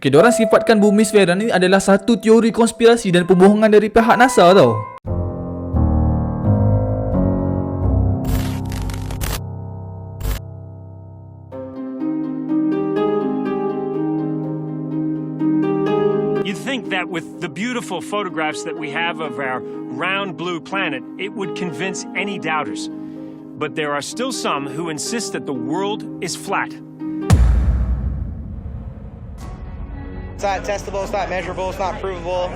Okay, diorang sifatkan bumi sfera ni adalah satu teori konspirasi dan pembohongan dari pihak NASA tau. You'd think that with the beautiful photographs that we have of our round blue planet, it would convince any doubters. But there are still some who insist that the world is flat. It's not testable, it's not measurable, it's not provable,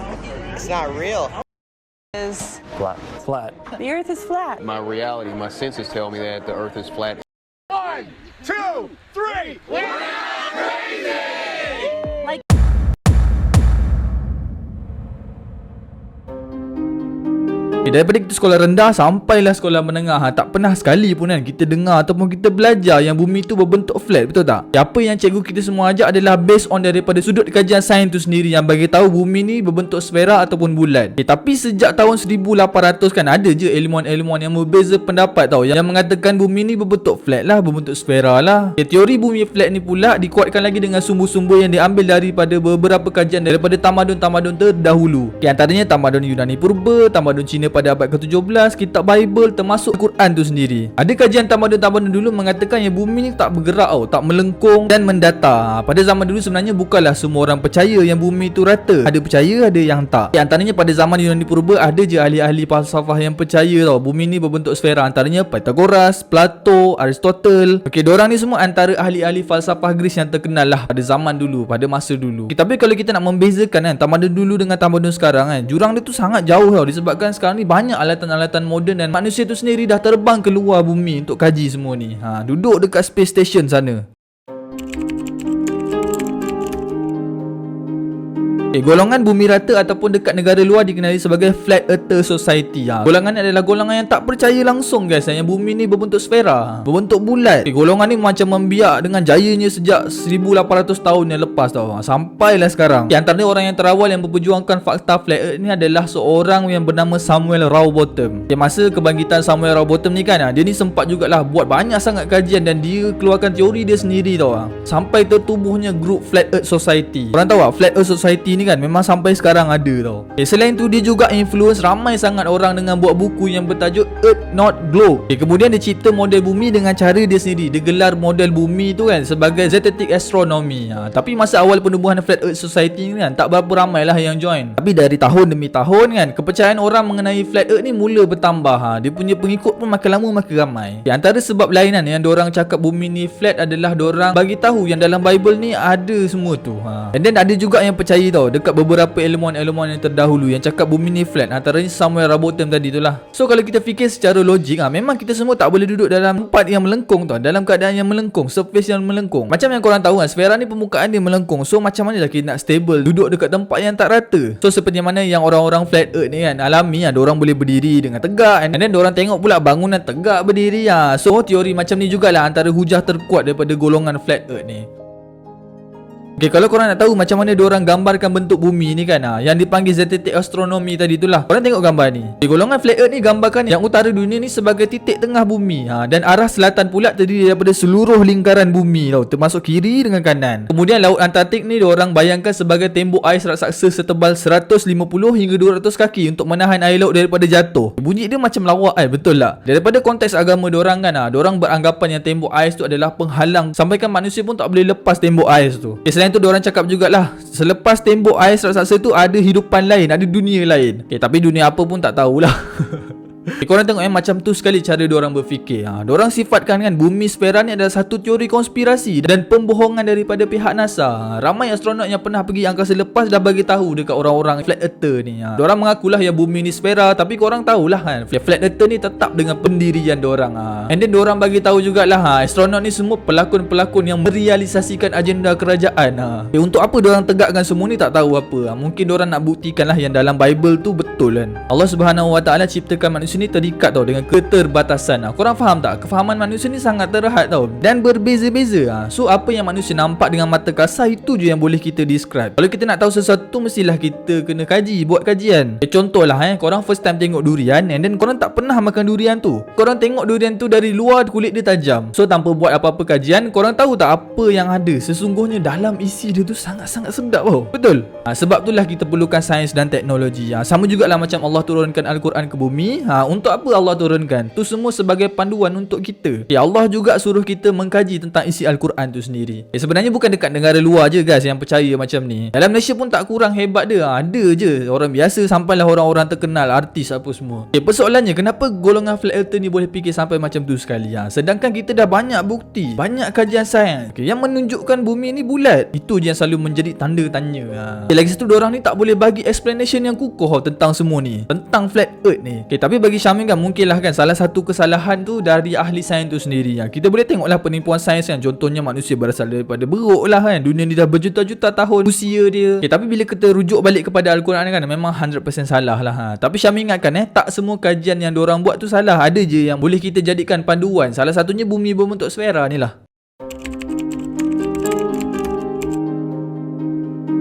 it's not real. Is Flat. flat. The Earth is flat. My reality, my senses tell me that the earth is flat. Daripada kita sekolah rendah sampailah sekolah menengah, tak pernah sekali pun kan kita dengar ataupun kita belajar yang bumi tu berbentuk flat, betul tak? Apa yang cikgu kita semua ajar adalah based on daripada sudut kajian sains tu sendiri yang bagi tahu bumi ni berbentuk sfera ataupun bulat. Tapi sejak tahun 1800 kan ada je ilmuwan-ilmuwan yang berbeza pendapat tau, yang mengatakan bumi ni berbentuk flat lah, berbentuk sfera lah. Teori bumi flat ni pula dikuatkan lagi dengan sumber-sumber yang diambil daripada beberapa kajian daripada tamadun-tamadun terdahulu. Antaranya tamadun Yunani Purba, tamadun Cina pada abad ke-17, kitab Bible termasuk Quran tu sendiri. Ada kajian tamadun-tamadun dulu mengatakan yang bumi ni tak bergerak tau, tak melengkung dan mendatar. Pada zaman dulu sebenarnya bukanlah semua orang percaya yang bumi tu rata. Ada percaya, ada yang tak. Antaranya pada zaman Yunani Purba ada je ahli-ahli falsafah yang percaya tau bumi ni berbentuk sfera. Antaranya Pythagoras, Plato, Aristotle. Okey, diorang ni semua antara ahli-ahli falsafah Greece yang terkenal lah pada zaman dulu, pada masa dulu. Tapi kalau kita nak membezakan kan tamadun dulu dengan tamadun sekarang kan, jurang dia tu sangat jauh tau, disebabkan sekarang ni banyak alatan-alatan moden dan manusia tu sendiri dah terbang keluar bumi untuk kaji semua ni. Duduk dekat space station sana. Golongan bumi rata ataupun dekat negara luar dikenali sebagai Flat Earther Society. Golongan ni adalah golongan yang tak percaya langsung guys yang bumi ni berbentuk sfera, berbentuk bulat. Golongan ni macam membiak dengan jayanya sejak 1800 tahun yang lepas tau, sampailah sekarang. Antara orang yang terawal yang memperjuangkan fakta Flat Earth ni adalah seorang yang bernama Samuel Rowbotham. Masa kebangkitan Samuel Rowbotham ni kan, dia ni sempat jugalah buat banyak sangat kajian dan dia keluarkan teori dia sendiri tau, sampai tertubuhnya grup Flat Earth Society. Korang tahu tak Flat Earth Society ni kan memang sampai sekarang ada tau. Selain tu dia juga influence ramai sangat orang dengan buat buku yang bertajuk Earth Not Globe. Kemudian dia cipta model bumi dengan cara dia sendiri. Dia gelar model bumi tu kan sebagai Zetetic Astronomy. Tapi masa awal penubuhan Flat Earth Society ni kan tak berapa ramai lah yang join. Tapi dari tahun demi tahun kan kepercayaan orang mengenai Flat Earth ni mula bertambah. Dia punya pengikut pun makin lama makin ramai. Antara sebab lain kan yang diorang cakap bumi ni flat adalah diorang bagi tahu yang dalam Bible ni ada semua tu. And then ada juga yang percaya tau dekat beberapa ilmuwan-ilmuwan yang terdahulu yang cakap bumi ni flat, antaranya Samuel Rowbotham tadi tu lah. So kalau kita fikir secara logik memang kita semua tak boleh duduk dalam tempat yang melengkung tau, dalam keadaan yang melengkung, surface yang melengkung. Macam yang korang tahu kan, sfera ni permukaan dia melengkung. So macam mana lah kita nak stable duduk dekat tempat yang tak rata. So seperti mana yang orang-orang flat earth ni kan alami, diorang boleh berdiri dengan tegak, and then diorang tengok pula bangunan tegak berdiri. So teori macam ni jugalah antara hujah terkuat daripada golongan flat earth ni. Kalau korang nak tahu macam mana diorang gambarkan bentuk bumi ni kan, yang dipanggil Zetetic Astronomy tadi itulah. Korang tengok gambar ni. Golongan Flat Earth ni gambarkan yang utara dunia ni sebagai titik tengah bumi, dan arah selatan pula terdiri daripada seluruh lingkaran bumi tau, termasuk kiri dengan kanan. Kemudian laut Antartik ni diorang bayangkan sebagai tembok ais raksasa setebal 150 hingga 200 kaki untuk menahan air laut daripada jatuh. Bunyi dia macam lawak betul tak? Daripada konteks agama diorang kan, diorang beranggapan yang tembok ais tu adalah penghalang sampaikan manusia pun tak boleh lepas tembok ais tu. Selain tu diorang cakap jugalah selepas tembok ais raksasa tu ada hidupan lain, ada dunia lain. Tapi dunia apa pun tak tahulah. Korang tengok macam tu sekali cara diorang berfikir. Diorang sifatkan kan bumi sfera ni adalah satu teori konspirasi dan pembohongan daripada pihak NASA. Ramai astronaut yang pernah pergi angkasa lepas dah bagi tahu dekat orang-orang Flat Earther ni. Diorang mengakulah yang bumi ni sfera, tapi korang tahulah kan Flat Earther ni tetap dengan pendirian diorang. And then diorang bagi tahu jugalah astronaut ni semua pelakon-pelakon yang merealisasikan agenda kerajaan. Untuk apa diorang tegakkan semua ni tak tahu apa. Mungkin diorang nak buktikan lah yang dalam Bible tu betul kan. Allah Subhanahu Wa Taala ciptakan manusia manusia ni terikat tau dengan keterbatasan. Korang faham tak? Kefahaman manusia ni sangat terhad tau dan berbeza-beza. So apa yang manusia nampak dengan mata kasar, itu je yang boleh kita describe. Kalau kita nak tahu sesuatu, mestilah kita kena kaji, buat kajian. Contohlah korang first time tengok durian and then korang tak pernah makan durian tu. Korang tengok durian tu dari luar, kulit dia tajam. So tanpa buat apa-apa kajian, korang tahu tak apa yang ada sesungguhnya dalam isi dia tu? Sangat-sangat sedap tau. Betul? Sebab itulah kita perlukan sains dan teknologi. Sama jugalah macam Allah turunkan Al-Quran ke bumi. Untuk apa Allah turunkan? Tu semua sebagai panduan untuk kita. Allah juga suruh kita mengkaji tentang isi Al-Quran tu sendiri. Sebenarnya bukan dekat negara luar je guys yang percaya macam ni. Dalam Malaysia pun tak kurang hebat dia. Ada je orang biasa sampailah orang-orang terkenal, artis apa semua. Persoalannya, kenapa golongan flat earther ni boleh fikir sampai macam tu sekali? Sedangkan kita dah banyak bukti, banyak kajian sains yang menunjukkan bumi ni bulat. Itu je yang selalu menjadi tanda tanya. Lagi satu, diorang ni tak boleh bagi explanation yang kukuh tentang semua ni, tentang flat earth ni. Tapi bagi Syamil kan, mungkinlah kan salah satu kesalahan tu dari ahli sains tu sendiri. Kita boleh tengoklah penipuan sains kan. Contohnya manusia berasal daripada beruk lah kan. Dunia ni dah berjuta-juta tahun usia dia. Tapi bila kita rujuk balik kepada Al-Quran kan, memang 100% salah lah. Tapi Syamil ingatkan tak semua kajian yang diorang buat tu salah. Ada je yang boleh kita jadikan panduan. Salah satunya bumi berbentuk sfera ni lah.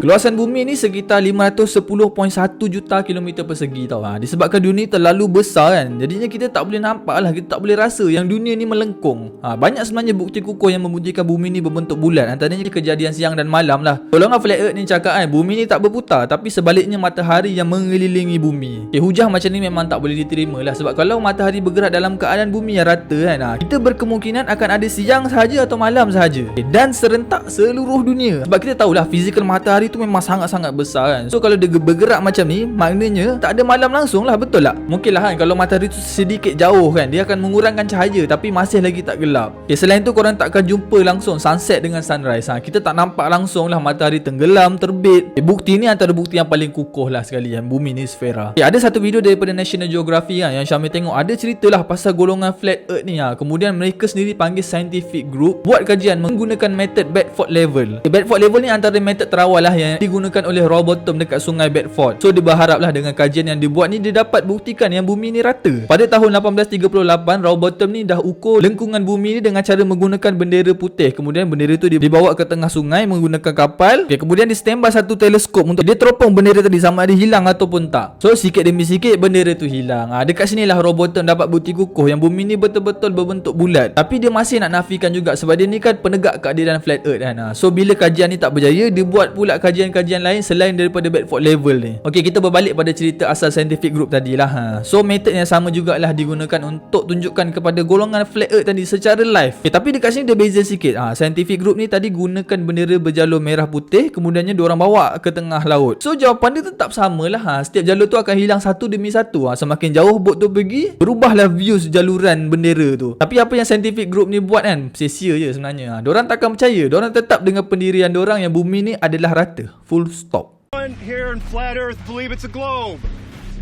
Keluasan bumi ni sekitar 510.1 juta kilometer persegi tau. Disebabkan dunia ni terlalu besar kan, jadinya kita tak boleh nampak lah, kita tak boleh rasa yang dunia ni melengkung. Banyak sebenarnya bukti kukuh yang membuktikan bumi ni berbentuk bulat. Antaranya kejadian siang dan malam lah. Golongan flat earth ni cakap bumi ni tak berputar, tapi sebaliknya matahari yang mengelilingi bumi. Hujah macam ni memang tak boleh diterima lah. Sebab kalau matahari bergerak dalam keadaan bumi yang rata kan, kita berkemungkinan akan ada siang sahaja atau malam sahaja, dan serentak seluruh dunia. Sebab kita tahulah fizikal matahari tu memang sangat-sangat besar kan. So kalau dia bergerak macam ni, maknanya tak ada malam langsung lah. Betul tak? Mungkin lah kan, kalau matahari tu sedikit jauh kan, dia akan mengurangkan cahaya tapi masih lagi tak gelap. Selain tu korang takkan jumpa langsung sunset dengan sunrise. Kita tak nampak langsung lah matahari tenggelam, terbit. Bukti ni antara bukti yang paling kukuh lah sekali yang bumi ni sfera. Ada satu video daripada National Geographic yang Syamil tengok. Ada cerita lah pasal golongan flat earth ni. Kemudian mereka sendiri panggil scientific group buat kajian menggunakan metod Bedford level. Bedford level ni antara metod terawal lah yang digunakan oleh Rowbotham dekat sungai Bedford. So dia berharaplah dengan kajian yang dibuat ni, dia dapat buktikan yang bumi ni rata. Pada tahun 1838, Rowbotham ni dah ukur lengkungan bumi ni dengan cara menggunakan bendera putih. Kemudian bendera tu dibawa ke tengah sungai menggunakan kapal. Kemudian di standby satu teleskop untuk dia teropong bendera tadi sama ada hilang ataupun tak. So sikit demi sikit bendera tu hilang. Dekat sinilah Rowbotham dapat bukti kukuh yang bumi ni betul-betul berbentuk bulat. Tapi dia masih nak nafikan juga sebab dia ni kan penegak keadilan flat earth kan. So bila kajian ni tak berjaya, dia buat pula kajian-kajian lain selain daripada Bedford level ni. Okey, kita berbalik pada cerita asal scientific group tadi lah. So metod yang sama jugalah digunakan untuk tunjukkan kepada golongan flat earth tadi secara live. Tapi dekat sini dia beza sikit. Scientific group ni tadi gunakan bendera berjalur merah putih, kemudiannya diorang bawa ke tengah laut. So jawapan dia tetap samalah. Setiap jalur tu akan hilang satu demi satu. Semakin jauh bot tu pergi, berubahlah views jaluran bendera tu. Tapi apa yang scientific group ni buat kan, sia-sia je sebenarnya. Diorang takkan percaya. Diorang tetap dengan pendirian diorang yang bumi ni adalah rata. Full stop. Here in flat Earth believe it's a globe.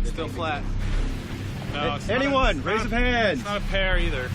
Still flat. No, it's Anyone, raise a hand. It's not a pear either.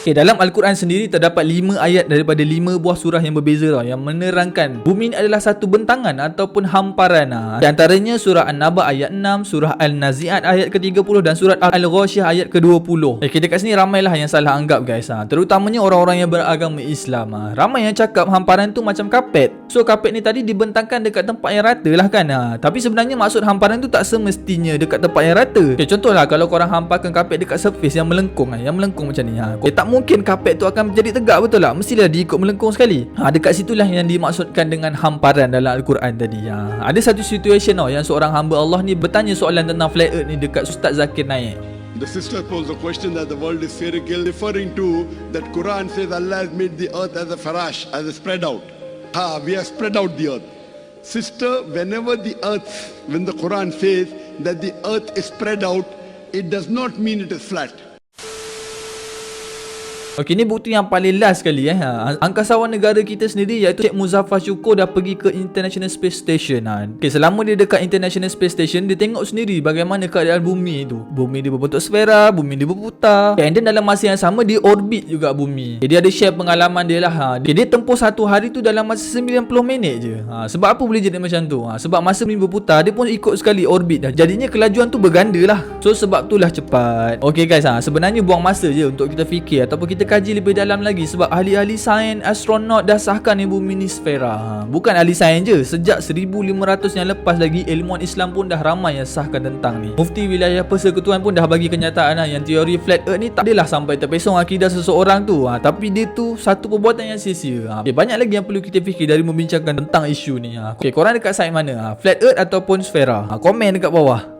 Dalam Al-Quran sendiri terdapat 5 ayat daripada 5 buah surah yang berbeza yang menerangkan bumi ini adalah satu bentangan ataupun hamparan. Di antaranya surah An-Naba ayat 6, surah Al-Nazi'at ayat ke-30 dan surah Al-Ghashiyah ayat ke-20. Dekat sini ramailah yang salah anggap guys. Terutamanya orang-orang yang beragama Islam. Ramai yang cakap hamparan tu macam kapet. So kapet ni tadi dibentangkan dekat tempat yang rata lah kan. Tapi sebenarnya maksud hamparan tu tak semestinya dekat tempat yang rata. Contohlah kalau korang hamparkan kapet dekat surface yang melengkung macam ni. Tak mungkin kapet tu akan menjadi tegak, betul tak? Mestilah diikut melengkung sekali. Dekat situlah yang dimaksudkan dengan hamparan dalam Al-Quran tadi. Ada satu situation yang seorang hamba Allah ni bertanya soalan tentang flat earth ni dekat Ustaz Zakir Naik. The sister posed the question that the world is spherical, referring to that Quran says Allah has made the earth as a farash, as a spread out. We have spread out the earth. Sister, when the Quran says that the earth is spread out, it does not mean it is flat. Okey, ni bukti yang paling last sekali angkasawan negara kita sendiri iaitu Sheikh Muzaffar Shukr dah pergi ke International Space Station. Okey, selama dia dekat International Space Station, dia tengok sendiri bagaimana keadaan bumi tu. Bumi dia berbentuk sfera, bumi dia berputar. And then dalam masa yang sama dia orbit juga bumi. Okay, dia ada share pengalaman dia lah. Okay, dia tempuh satu hari tu dalam masa 90 minit je. Sebab apa boleh jadi macam tu? Sebab masa bumi berputar, dia pun ikut sekali orbit dah. Jadinya kelajuan tu berganda lah. So sebab tu lah cepat. Okay guys, sebenarnya buang masa je untuk kita fikir ataupun kita kaji lebih dalam lagi. Sebab ahli-ahli sains, astronot dah sahkan ni bumi ni sfera. Bukan ahli sains je, sejak 1500 yang lepas lagi, ilmuwan Islam pun dah ramai yang sahkan tentang ni. Mufti Wilayah Persekutuan pun dah bagi kenyataan yang teori flat earth ni tak adalah sampai terpesong akidah seseorang tu. Tapi dia tu satu perbuatan yang sia-sia. Okay, banyak lagi yang perlu kita fikir dari membincangkan tentang isu ni. Okay, korang dekat side mana? Flat earth ataupun sfera? Komen dekat bawah.